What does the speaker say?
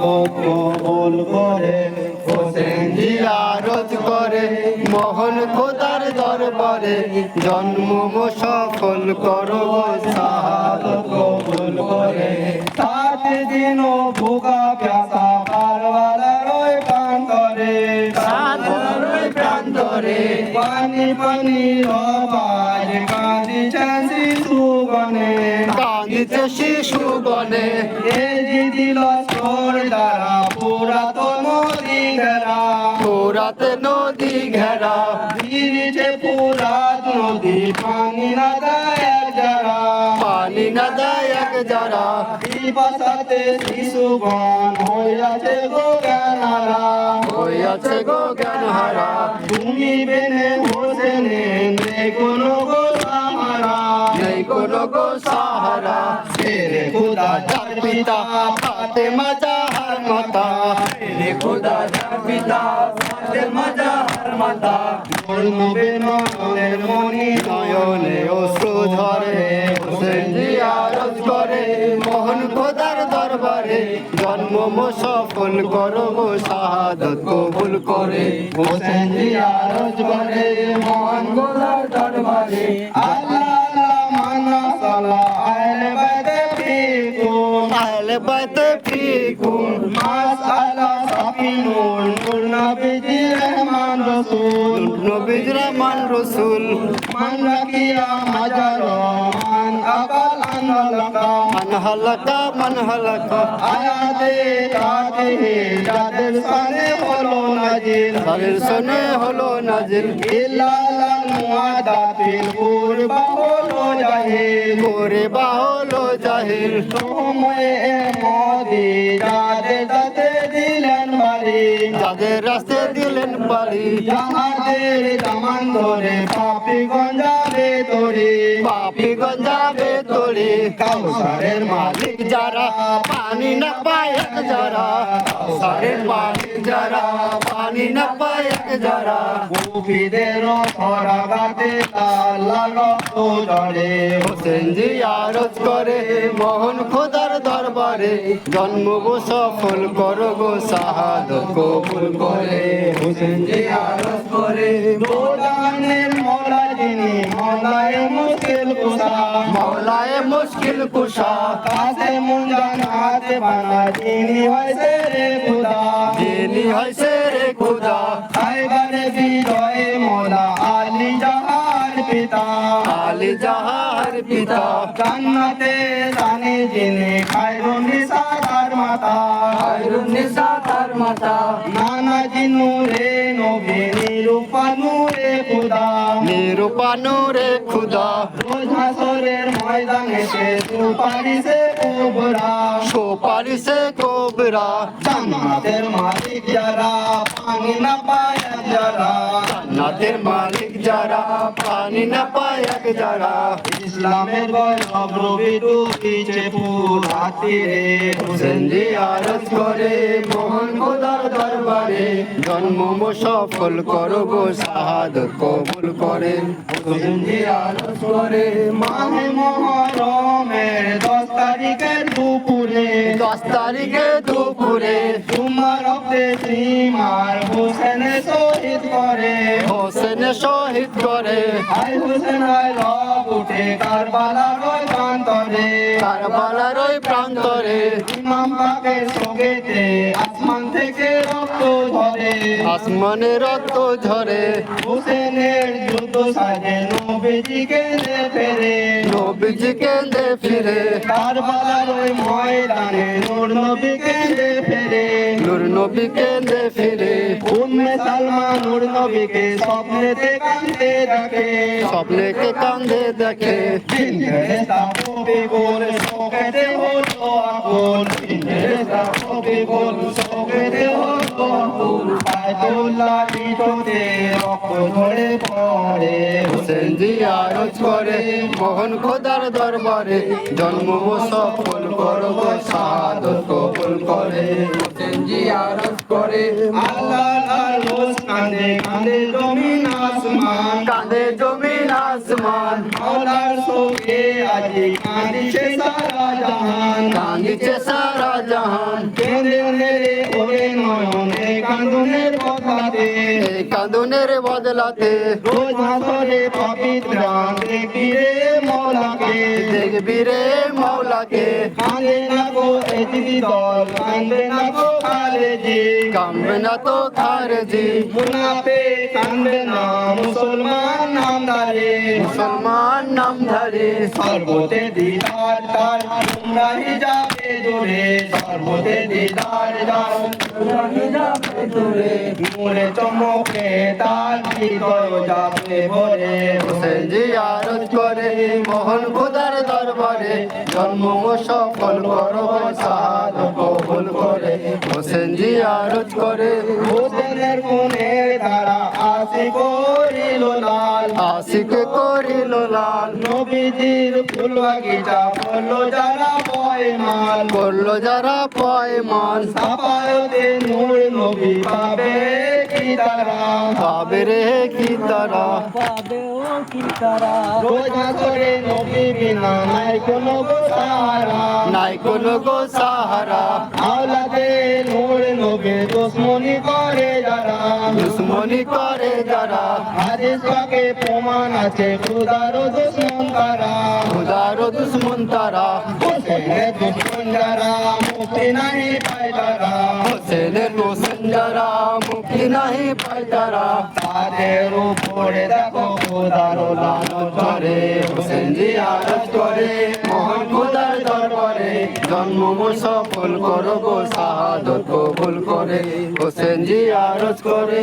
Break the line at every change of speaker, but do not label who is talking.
কবুল করে। হোসেন জিয়ারত করে মহান খোদার দরবারে, জন্ম সফল করো শাহাদত কবুল করে। 7 দিন ভুগা প্যাসা কারবালার ওই প্রান্তরে, প্রান্তরে পানি পানি আওয়াজ কাঁদিছে শিশুগণে, কাঁদিছে শিশুগণে। এই দিল সোর দ্বারা পুরাতন নদী ঘেরা, পুরাত নদী ঘেরা। ভিড়ছে পুরাত নদী পানি না দেয় যারা, পানি না দেয় যারা। বিপাশাতে শিশুগণ হইয়াছে গো জ্ঞানহারা, হইয়াছে গো জ্ঞানহারা। তুমি বেনে হোসেনে নেই কোনো গো সাহারা, নেই কোনো গো সাহারা। তেরে খুদা যার পিতা ফাতেমা জাহার মাতা, তেরে খুদা যার পিতা ফাতেমা জাহার মাতা। নবে নয়নের মনি নয়নে অশ্রু ঝরে, হোসেন জিয়ারত করে মহান খোদার দরবারে, জন্ম সফল করো গো শাহাদত কবুল করে। হোসেন জিয়ারত করে মহান খোদার দরবারে, আল্লাহ আল্লাহ মানা সাল্লাহ আহলে বাইতে ফিকুম, আহলে বাইতে ফিকুম। মাশআল্লাহ সাফিনুন নূর নবীজি রহমান রাসূল, নবীজি রহমান রাসূল। মান রাকিয়া মাজার মান আকাল আনহালাকা, আনহালাকা মান হালাকা। আয়াতে তাতে যাদের সানে হলো নাজিল, যাদের সানে হলো নাজিল। ইল্লাল মুআদাতিল কুরবা হলো জাহিল, কুরবা হলো জাহিল। সময়ে মোদি যাদের রাস্তে দিলেন বাড়ি, যাদের রাস্তে দিলেন বাড়ি। যাহাদের জামান ধরে পাপি গঞ্জাবে তরি, পাপি গঞ্জাবে তরি। কাউসারের মালিক যারা পানি না পায় যারা, কাউসারের মালিক যারা পানি না পায় যারা। কবিদের সরাগাতে আল্লাহ রক্ত ঝরে, হোসেন জিয়ারত করে মহান খোদার দরবারে, জন্ম সফল করো গো শাহাদত কবুল করে। হোসেন জিয়ারত করে মোলানের মৌলা যিনি, মৌলায়ে মুশকিল কুশা, মৌলায়ে মুশকিল কুশা। কাছে মুঞ্জান হাতে বানা যিনি হয়েছে রে খুদা, যিনি হয়েছে রে খুদা। খাইবারে বিজয় মৌলা আলী জাহার পিতা, আলী জাহার পিতা। জান্নাতে জানে যিনি খায়রুন নিসা তার মাতা, খায়রুন নিসা তার মাতা। নানা জিনুরে নবী নিরূপা নূরে খুদা, নিরূপা নূরে খুদা। রোজ হাসরের ময়দানেতে সুপারিশে কোবরা, সুপারিশে কোবরা। জান্নাতের মালিক যারা পানি না পায় যারা, জান্নাতের মালিক যারা পানি না পায় যারা। ইসলামের গৌরব রবি ডুবিছে ফুল হাতিরে, হোসেন জিয়ারত করে মহান খোদার দরবারে, জন্ম সফল করো গো শাহাদত কবুল করে। হোসেন জিয়ারত করে মাহে মুহররমের 10 তারিখের দুপুরে, 10 তারিখে দুপুরে। তোমার রক্তে সীমার হোসেনে শহীদ করে, হোসেনে শহীদ করে। আই হোসেন আই রব উঠে কারবালার ওই প্রান্তরে, কারবালার ওই প্রান্তরে। ইমাম পাকের সঙ্গেতে আসমান থেকে রক্ত ঝরে, আসমানে রক্ত ঝরে। হোসেনের যুদ্ধ সাজে নবীজি কেঁদে ফেরে, নবীজি কেঁদে ফিরে। কারবালার ওই ময়দানে নূর নবী কেঁদে ফেরে, নূর নবী কেঁদে ফিরে। উম্মে সালমা নূর নবীকে স্বপ্নেতে কাঁদতে দেখে, স্বপ্নেতে কাঁদতে দেখে। ফেরেশতা কবি গোল শোকেতে হলো আকুল, ফেরেশতা কবি গোল শোকেতে হলো আকুল। বায়তুল্লাহ পিঠতে রক্ত ঝরে পড়ে, হোসেন জিয়ারত করে মহান খোদার দরবারে, জন্ম সফল করো গো শাহাদত কবুল করে। হোসেন জিয়ারত করে আল্লাহ আল্লাহ কাঁদে কাঁদে জমিন আসমান, কাঁদে জমিন আসমান। মাওলার শোকে আজি কাঁদিছে সারা জাহান,
কাঁদিছে সারা জাহান,
কেঁদে রে ওরে নয়ন এই কান্দনের বদলাতে,
এই কাঁদনের বদলাতে
রোজ হাসরে পবিত্রান দেখবি রে মৌলাকে,
দেখবি রে মাওলাকে।
কাঁদে না গো এজিদি দল, কাঁদে না গো খালেজি,
কামবে না তো খারেজি,
মুনাফিক কাঁদবে না মুসলমান নামদারে,
মুসলমান নামধারী।
সর্বতে দিদার তার গুমরাহি যাবে দূরে, সর্বতে দিদার তার গুমরাহি যাবে দূরে, নূরে চমকে তার হৃদয় যাবে ভরে,
হোসেন জিয়ারত করে মোহন খোদার দরবারে, জন্ম সফল করো শাহাদত কবুল করে। হোসেন জিয়ারত করে
হোসেনের গুণের দ্বারা আসি করিল লাল,
আশিক করিল লাল,
নবীজির ফুল বাগিচা করলো যারা পয়মাল,
করলো যারা পয়মান,
সাফায়তে নূর নবী পাবে কি তারা,
পাবে রে কি তারা,
রোজ হাসরে নবী বিনা নাই কোনো গো সাহারা,
নাই কোনো গো সাহারা।
আওলাদে নূর নবী দুশ্মনী করে যারা,
দুশ্মনী করে যারা,
হাদিস পাকে প্রমাণ আছে খুদারও দুশ্মন তারা,
খোদারও দুশ্মন তারা,
হোসেনের দুশ্মন যারা মুক্তি নাহি পায় তারা,
হোসেনের দুশ্মন যারা মুক্তি নাহি পায় তারা,
তাদের উপরে দেখো খুদারও লানত
করে হোসেন জিয়ারত করে মোহন খোদার দরবারে, জন্ম সফল করো গো শাহাদত কবুল করে। হোসেন জিয়ারত করে